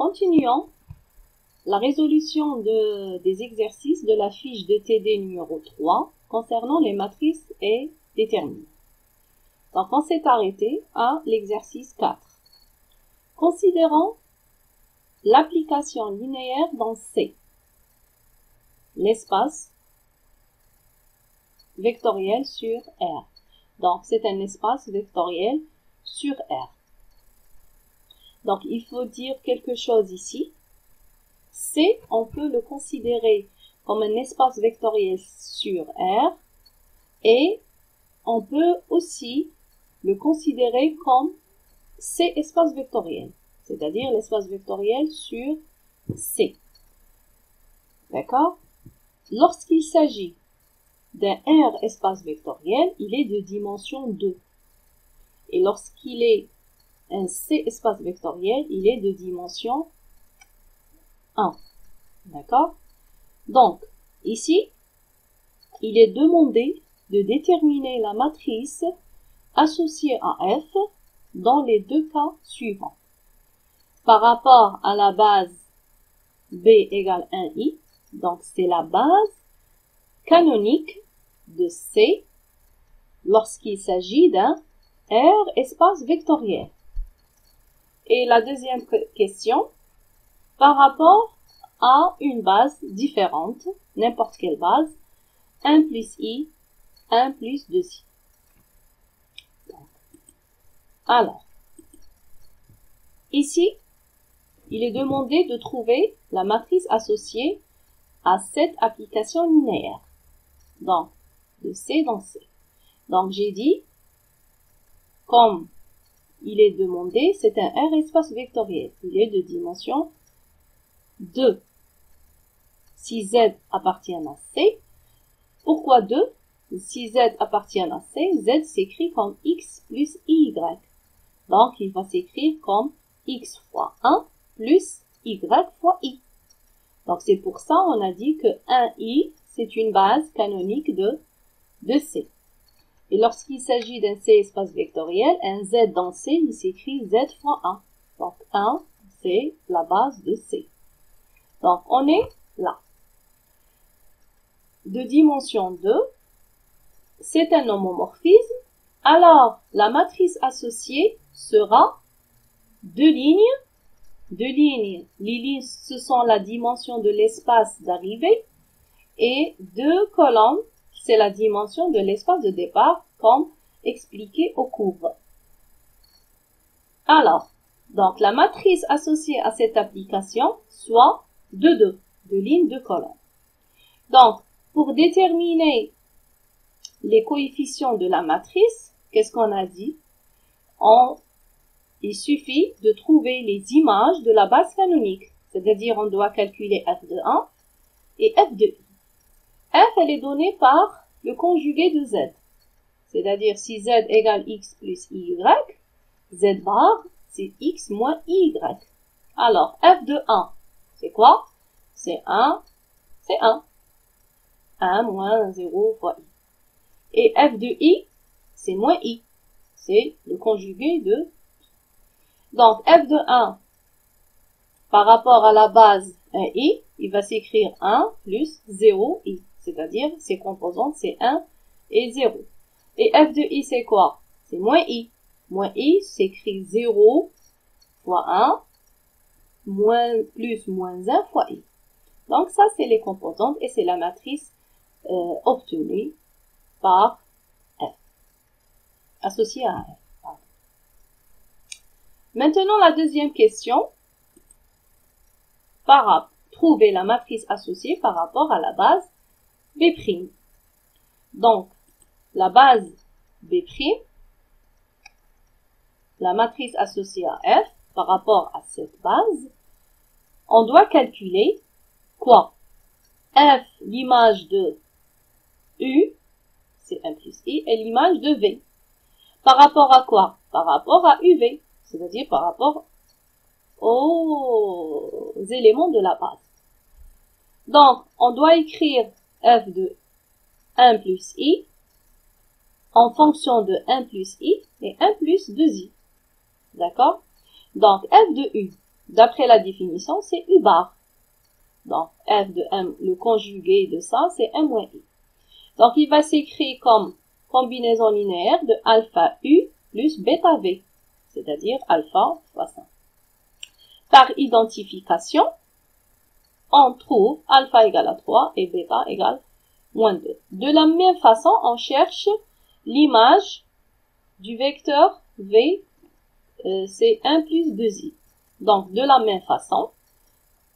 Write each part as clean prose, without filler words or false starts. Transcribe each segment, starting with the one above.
Continuons la résolution des exercices de la fiche de TD numéro 3 concernant les matrices et déterminants. Donc, on s'est arrêté à l'exercice 4. Considérons l'application linéaire dans C, l'espace vectoriel sur R. Donc, c'est un espace vectoriel sur R. Donc, il faut dire quelque chose ici. C, on peut le considérer comme un espace vectoriel sur R et on peut aussi le considérer comme C espace vectoriel, c'est-à-dire l'espace vectoriel sur C. D'accord? Lorsqu'il s'agit d'un R espace vectoriel, il est de dimension 2. Et lorsqu'il est un C espace vectoriel, il est de dimension 1. D'accord? Donc, ici, il est demandé de déterminer la matrice associée à F dans les deux cas suivants. Par rapport à la base B égale 1i, donc c'est la base canonique de C lorsqu'il s'agit d'un R espace vectoriel. Et la deuxième question, par rapport à une base différente, n'importe quelle base, 1 plus i, 1 plus 2i. Alors, ici, il est demandé de trouver la matrice associée à cette application linéaire. Donc, de C dans C. Donc, j'ai dit, comme il est demandé, c'est un R espace vectoriel. Il est de dimension 2. Si Z appartient à C, pourquoi 2? Si Z appartient à C, Z s'écrit comme X plus Y. Donc, il va s'écrire comme X fois 1 plus Y fois I. Donc, c'est pour ça on a dit que 1i, c'est une base canonique de C. Et lorsqu'il s'agit d'un C espace vectoriel, un Z dans C, il s'écrit Z fois 1. Donc, 1, c'est la base de C. Donc, on est là. De dimension 2, c'est un homomorphisme. Alors, la matrice associée sera deux lignes. Les lignes, ce sont la dimension de l'espace d'arrivée. Et deux colonnes, c'est la dimension de l'espace de départ, comme expliqué au cours. Alors, donc la matrice associée à cette application soit deux lignes, deux colonnes. Donc, pour déterminer les coefficients de la matrice, qu'est-ce qu'on a dit? Il suffit de trouver les images de la base canonique. C'est-à-dire, on doit calculer f de 1 et f de i. F, elle est donnée par le conjugué de z. C'est-à-dire, si z égale x plus y, z bar, c'est x moins y. Alors, f de 1, c'est quoi? C'est 1, c'est 1. 1 moins 0 fois i. Et f de i, c'est moins i. C'est le conjugué de i. Donc, f de 1, par rapport à la base 1i, il va s'écrire 1 plus 0i. C'est-à-dire, ses composantes, c'est 1 et 0. Et f de i, c'est quoi? C'est moins i. Moins i s'écrit 0 fois 1, moins plus moins 1 fois i. Donc, ça, c'est les composantes et c'est la matrice obtenue par f, associée à f. Maintenant, la deuxième question, trouver la matrice associée par rapport à la base B'. Donc, la base B', la matrice associée à f, par rapport à cette base, on doit calculer quoi? F, l'image de U, c'est 1 plus I, et l'image de V. Par rapport à quoi? Par rapport à UV, c'est-à-dire par rapport aux éléments de la base. Donc, on doit écrire f de 1 plus i en fonction de 1 plus i et 1 plus 2i. D'accord? Donc, f de u. D'après la définition, c'est U bar. Donc, f de m, le conjugué de ça, c'est m moins i. Donc, il va s'écrire comme combinaison linéaire de alpha u plus bêta v, c'est-à-dire alpha fois 5. Par identification, on trouve alpha égale à 3 et bêta égale moins 2. De la même façon, on cherche l'image du vecteur v, c'est 1 plus 2i. Donc, de la même façon,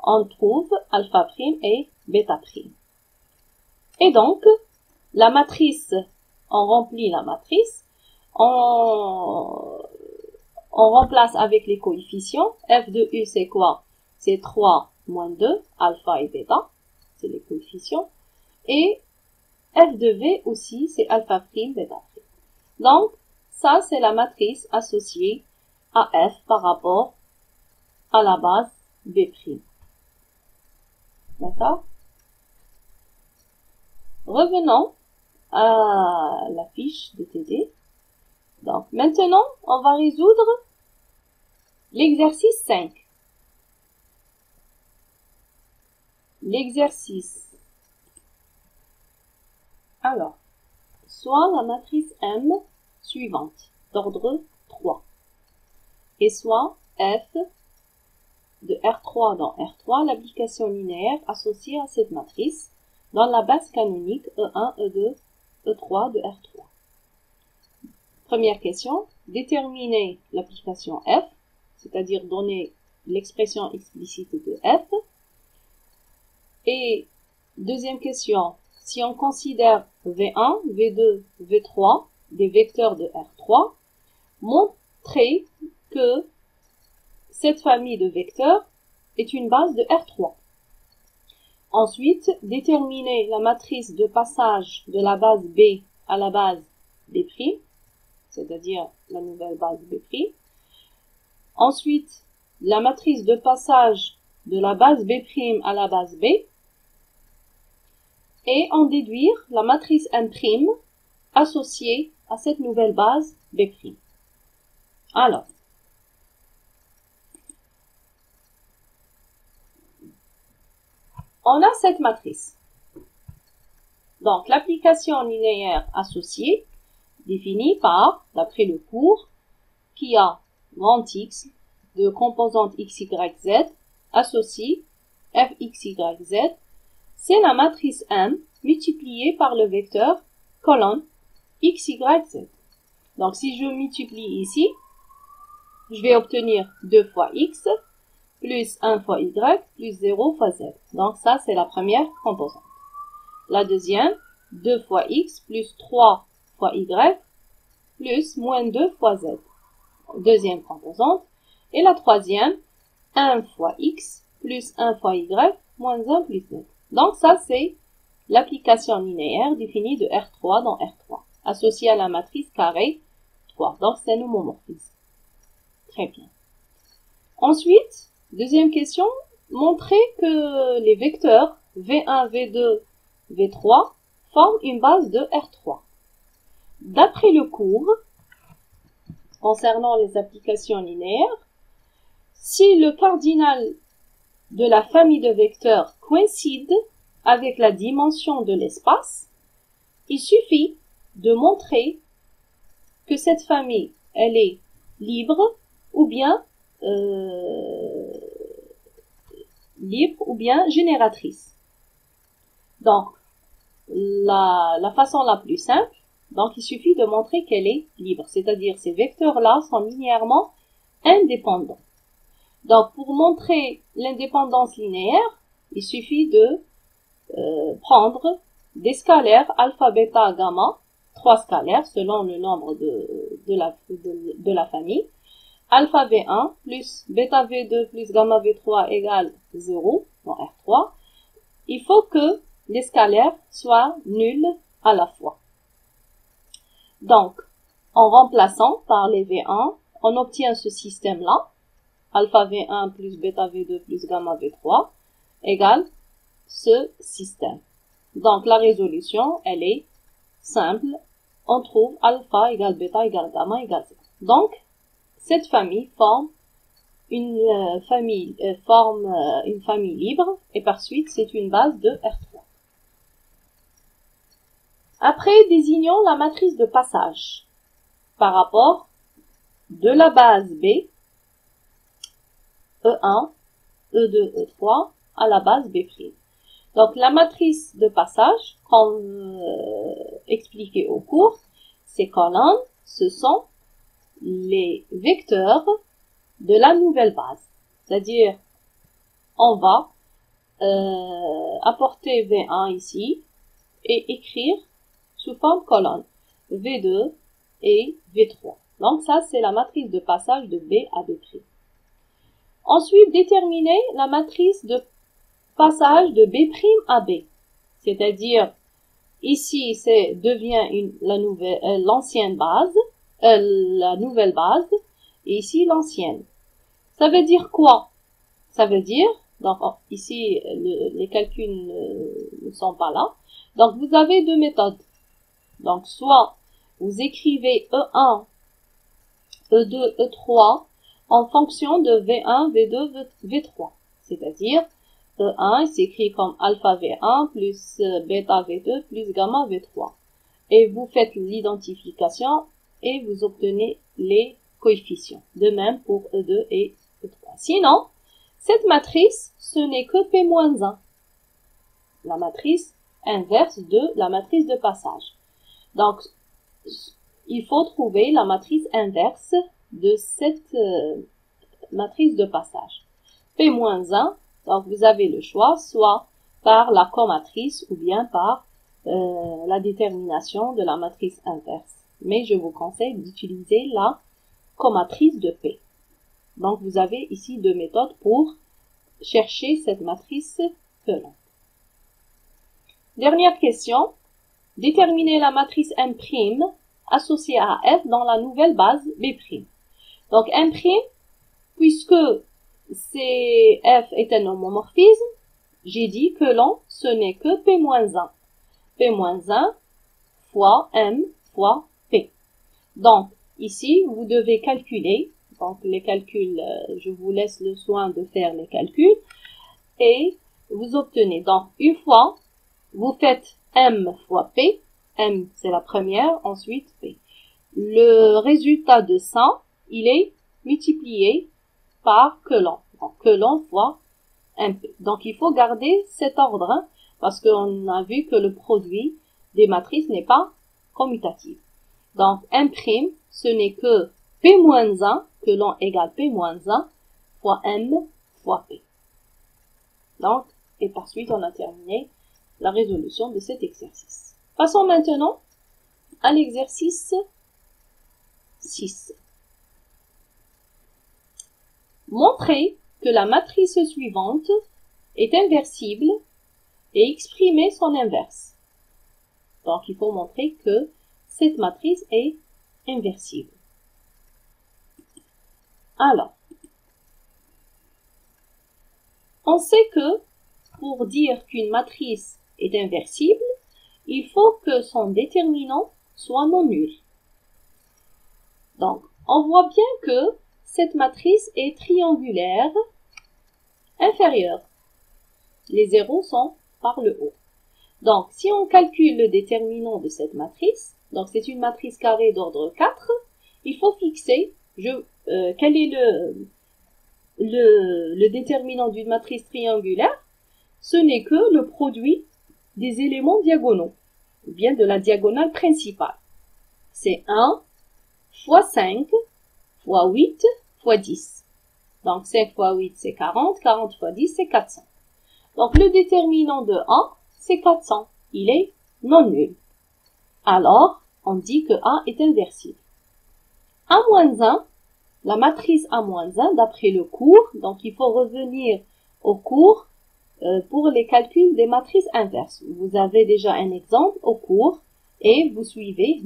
on trouve alpha prime et bêta prime. Et donc, la matrice, on remplit la matrice, on remplace avec les coefficients. F de U, c'est quoi? C'est 3 moins 2, alpha et bêta, c'est les coefficients. Et F de V aussi, c'est alpha prime, bêta prime. Donc, ça, c'est la matrice associée à F par rapport à la base B prime. D'accord? Revenons à la fiche de TD. Donc, maintenant, on va résoudre l'exercice 5. L'exercice. Alors, soit la matrice M suivante, d'ordre 3, et soit F de R3 dans R3, l'application linéaire associée à cette matrice dans la base canonique E1, E2, E3 de R3. Première question, déterminer l'application F, c'est-à-dire donner l'expression explicite de F. Et deuxième question, si on considère V1, V2, V3 des vecteurs de R3, montrer que cette famille de vecteurs est une base de R3. Ensuite, déterminer la matrice de passage de la base B à la base B', c'est-à-dire la nouvelle base B'. Ensuite, la matrice de passage de la base B' à la base B. Et en déduire la matrice M' associée à cette nouvelle base B'. Alors, on a cette matrice. Donc, l'application linéaire associée définie par, d'après le cours, qui a grand X de composante x, y, z associée f, x, y, z, c'est la matrice M multipliée par le vecteur colonne x, y, z. Donc, si je multiplie ici, je vais obtenir 2 fois x plus 1 fois y plus 0 fois z. Donc, ça, c'est la première composante. La deuxième, 2 fois x plus 3 fois y plus moins 2 fois z. Deuxième composante. Et la troisième, 1 fois x plus 1 fois y moins 1 plus z. Donc, ça, c'est l'application linéaire définie de R3 dans R3, associée à la matrice carré 3. Donc, c'est un homomorphisme. Très bien. Ensuite, deuxième question, montrer que les vecteurs V1, V2, V3 forment une base de R3. D'après le cours, concernant les applications linéaires, si le cardinal de la famille de vecteurs coïncide avec la dimension de l'espace, il suffit de montrer que cette famille, elle est libre ou bien génératrice. Donc, la façon la plus simple, donc il suffit de montrer qu'elle est libre, c'est-à-dire ces vecteurs-là sont linéairement indépendants. Donc, pour montrer l'indépendance linéaire, il suffit de prendre des scalaires alpha, bêta, gamma, 3 scalaires selon le nombre de la famille. Alpha V1 plus bêta V2 plus gamma V3 égale 0 dans R3. Il faut que les scalaires soient nuls à la fois. Donc, en remplaçant par les V1, on obtient ce système-là. Alpha V1 plus bêta V2 plus gamma V3 égale ce système. Donc, la résolution, elle est simple. On trouve alpha égale bêta égale gamma égale 0. Donc, cette famille forme une famille forme une famille libre et par suite c'est une base de R3. Après, désignons la matrice de passage par rapport de la base B, E1, E2, E3 à la base B'. Donc la matrice de passage, comme expliqué au cours, ces colonnes, ce sont les vecteurs de la nouvelle base. C'est-à-dire, on va apporter V1 ici et écrire sous forme colonne V2 et V3. Donc ça, c'est la matrice de passage de B à B'. Ensuite, déterminer la matrice de passage de B' à B. C'est-à-dire, ici, c'est devient l'ancienne base, la nouvelle base, et ici, l'ancienne. Ça veut dire quoi? Ça veut dire, donc ici, les calculs ne sont pas là. Donc, vous avez deux méthodes. Donc, soit vous écrivez E1, E2, E3 en fonction de V1, V2, V3. C'est-à-dire, E1 s'écrit comme alpha V1 plus bêta V2 plus gamma V3. Et vous faites l'identification et vous obtenez les coefficients. De même pour E2 et E3. Sinon, cette matrice, ce n'est que P-1. La matrice inverse de la matrice de passage. Donc, il faut trouver la matrice inverse de cette matrice de passage. P-1, donc vous avez le choix, soit par la comatrice ou bien par la détermination de la matrice inverse. Mais je vous conseille d'utiliser la comatrice de P. Donc vous avez ici deux méthodes pour chercher cette matrice pelante. Dernière question. Déterminer la matrice M' associée à F dans la nouvelle base B'. Donc M', puisque F est un homomorphisme, j'ai dit que l'on, ce n'est que P-1. P-1 fois M fois P. Donc, ici, vous devez calculer. Donc, les calculs, je vous laisse le soin de faire les calculs. Et vous obtenez. Donc, une fois, vous faites M fois P. M, c'est la première, ensuite P. Le résultat de ça, il est multiplié par Coulomb. Donc, Coulomb fois MP. Donc, il faut garder cet ordre, hein, parce qu'on a vu que le produit des matrices n'est pas commutatif. Donc, M', ce n'est que P-1, Coulomb égale P-1, fois M fois P. Donc, et par suite, on a terminé la résolution de cet exercice. Passons maintenant à l'exercice 6. Montrez que la matrice suivante est inversible et exprimez son inverse. Donc, il faut montrer que cette matrice est inversible. Alors, on sait que pour dire qu'une matrice est inversible, il faut que son déterminant soit non nul. Donc, on voit bien que cette matrice est triangulaire inférieure. Les zéros sont par le haut. Donc, si on calcule le déterminant de cette matrice, donc c'est une matrice carrée d'ordre 4, il faut fixer quel est le déterminant d'une matrice triangulaire. Ce n'est que le produit des éléments diagonaux, ou bien de la diagonale principale. C'est 1 fois 5 fois 8 fois 10. Donc 5 fois 8 c'est 40, 40 fois 10 c'est 400. Donc le déterminant de A c'est 400, il est non nul. Alors on dit que A est inversible. A-1, la matrice A-1 d'après le cours, donc il faut revenir au cours pour les calculs des matrices inverses. Vous avez déjà un exemple au cours et vous suivez.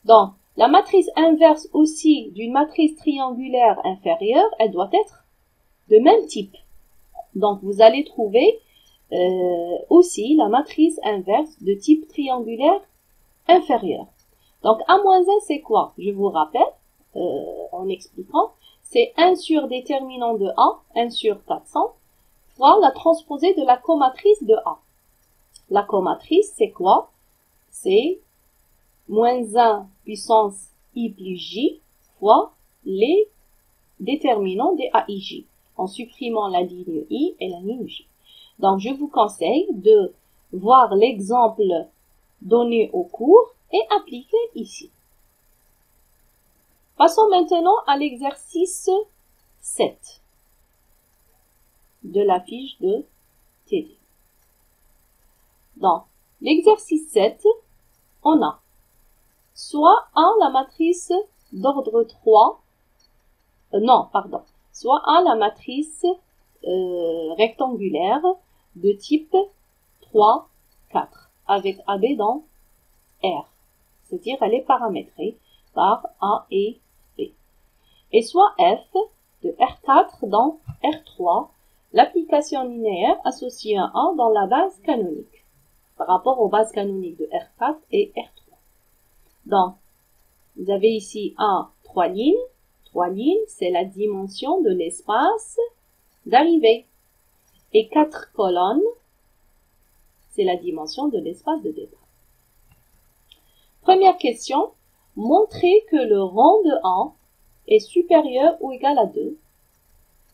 Donc, la matrice inverse aussi d'une matrice triangulaire inférieure, elle doit être de même type. Donc, vous allez trouver aussi la matrice inverse de type triangulaire inférieur. Donc, A-1, c'est quoi? Je vous rappelle, en expliquant, c'est 1 sur déterminant de A, 1 sur 400, fois la transposée de la comatrice de A. La comatrice, c'est quoi? C'est moins 1 puissance I plus J fois les déterminants des AIJ, en supprimant la ligne I et la ligne J. Donc, je vous conseille de voir l'exemple donné au cours et appliqué ici. Passons maintenant à l'exercice 7 de la fiche de TD. Dans l'exercice 7, on a soit A la matrice d'ordre 3, soit A la matrice rectangulaire de type 3, 4, avec AB dans R, c'est-à-dire elle est paramétrée par A et B. Et soit F de R4 dans R3, l'application linéaire associe un A dans la base canonique, par rapport aux bases canoniques de R4 et R3. Donc, vous avez ici trois lignes. 3 lignes, c'est la dimension de l'espace d'arrivée. Et 4 colonnes, c'est la dimension de l'espace de départ. Première question, montrez que le rang de A est supérieur ou égal à 2.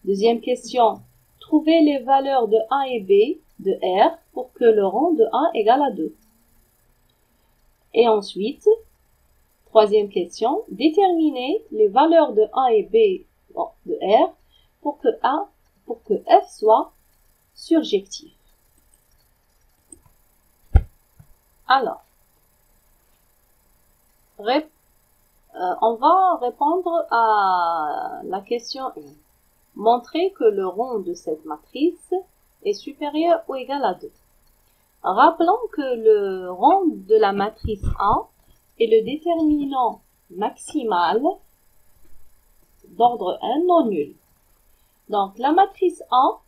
Deuxième question, trouvez les valeurs de A et B de R pour que le rang de A égale à 2. Et ensuite, troisième question, déterminez les valeurs de A et B de R pour que F soit surjectif. Alors, on va répondre à la question 1. Montrez que le rond de cette matrice est supérieur ou égal à 2. Rappelons que le rond de la matrice A est le déterminant maximal d'ordre 1 non nul. Donc, la matrice A,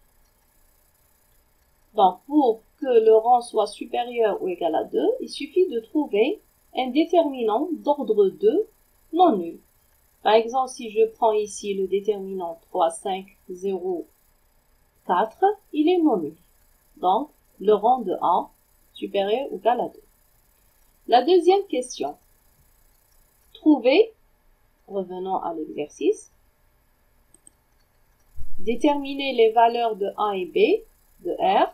pour que le rang soit supérieur ou égal à 2, il suffit de trouver un déterminant d'ordre 2 non nul. Par exemple, si je prends ici le déterminant 3, 5, 0, 4, il est non nul. Donc, le rang de A supérieur ou égal à 2. La deuxième question. Trouvez, revenons à l'exercice, déterminer les valeurs de A et B de R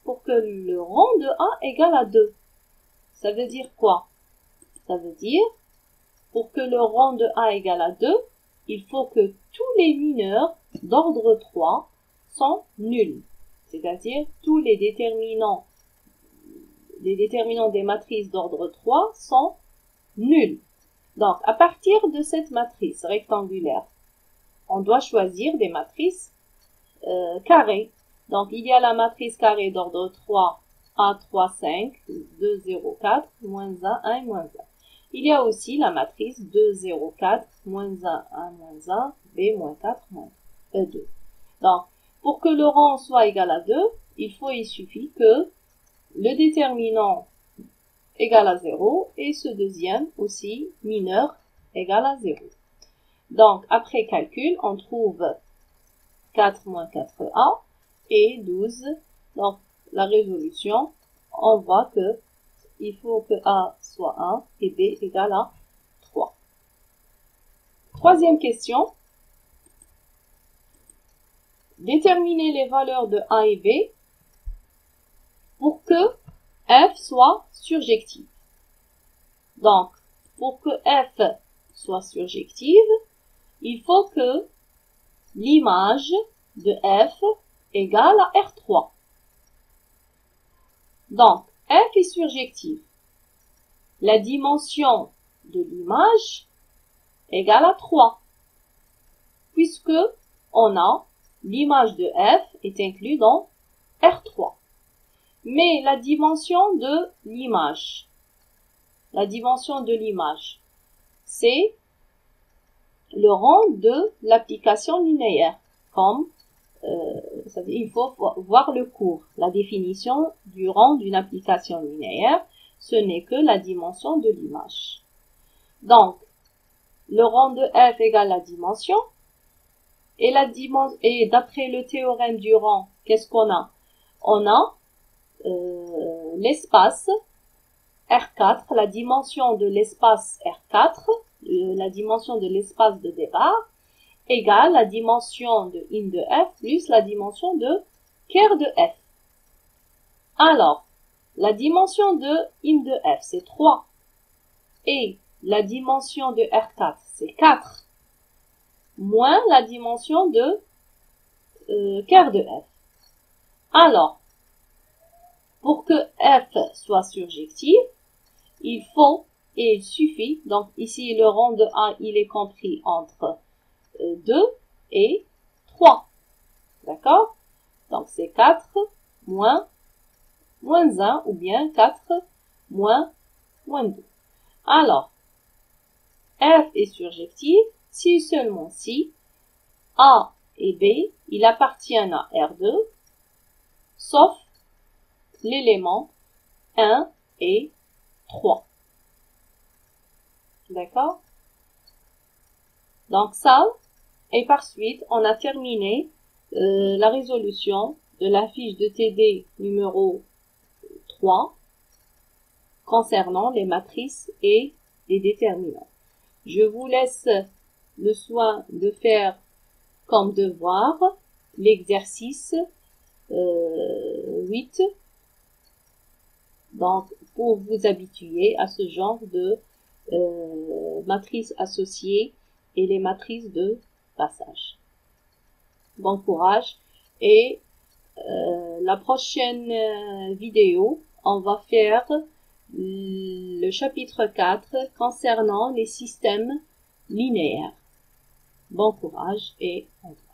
pour que le rang de A égale à 2. Ça veut dire quoi? Ça veut dire, pour que le rang de A égale à 2, il faut que tous les mineurs d'ordre 3 sont nuls. C'est-à-dire, tous les déterminants des matrices d'ordre 3 sont nuls. Donc, à partir de cette matrice rectangulaire, on doit choisir des matrices carrées. Donc, il y a la matrice carrée d'ordre 3, A, 3, 5, 2, 0, 4, moins 1, 1, moins 1. Il y a aussi la matrice 2, 0, 4, moins 1, 1, moins 1, B, moins 4, moins 2. Donc, pour que le rang soit égal à 2, il suffit que le déterminant égale à 0 et ce deuxième aussi mineur égale à 0. Donc, après calcul, on trouve 4 moins 4A et 12. Donc, la résolution, on voit que il faut que A soit 1 et B égale à 3. Troisième question. Déterminer les valeurs de A et B pour que F soit surjective. Donc, pour que F soit surjective, il faut que l'image de F égale à R3. Donc, F est surjective. La dimension de l'image égale à 3. Puisque on a l'image de F est inclue dans R3. Mais la dimension de l'image, c'est le rang de l'application linéaire. Il faut voir le cours. La définition du rang d'une application linéaire, ce n'est que la dimension de l'image. Donc, le rang de F égale la dimension. Et d'après le théorème du rang, qu'est-ce qu'on a? On a l'espace R4, la dimension de l'espace R4, la dimension de l'espace de départ, égale la dimension de in de F plus la dimension de ker de F. Alors, la dimension de in de F, c'est 3. Et la dimension de R4, c'est 4. Moins la dimension de ker de F. Alors, pour que F soit surjectif, il faut et il suffit, donc ici le rang de A, il est compris entre 2 et 3. D'accord? Donc c'est 4 moins 1 ou bien 4 moins 2. Alors, F est surjectif si seulement si A et B, il appartiennent à R2, sauf l'élément 1 et 3. D'accord? Donc ça, et par suite, on a terminé la résolution de la fiche de TD numéro 3 concernant les matrices et les déterminants. Je vous laisse le soin de faire comme devoir l'exercice 8, donc pour vous habituer à ce genre de matrices associées et les matrices de passage. Bon courage et la prochaine vidéo, on va faire le chapitre 4 concernant les systèmes linéaires. Bon courage et au revoir.